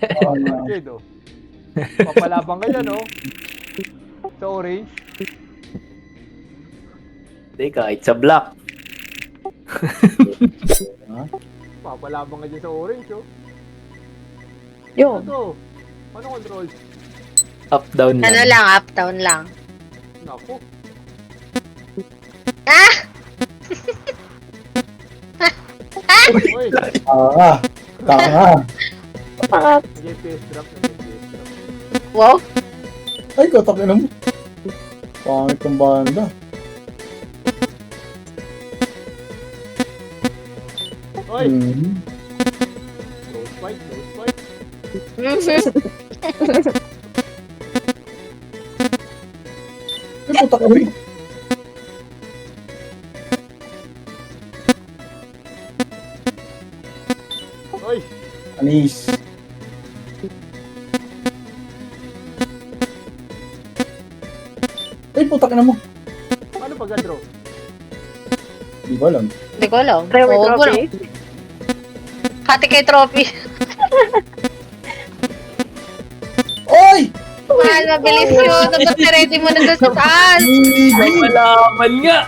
Kid, oh. Papalabang ka dyan, oh. Sa orange. Hindi, kahit sa black. Papalabang ka dyan sa orange, oh. Yun. Ano? Ano control? Up, down lang. Ano lang, up, down lang. Naku. Ah! Uy, Tanga. nag-FPS drop, nag-FPS drop. Wow. Ay, kotak na mo. Pangit ng banda. Uy! Mhm. Close fight, close fight. Ay, kotak na mo. Uy! Anis. Ay, putak na mo. Paano pag-draw? Di ko alam. Hindi ko alam. Try with Oo, trophy. Hati kay trophy. Oy! Mahal, mabilis yun. Dapat ready mo na doon sa taas. Hindi, Malaman nga!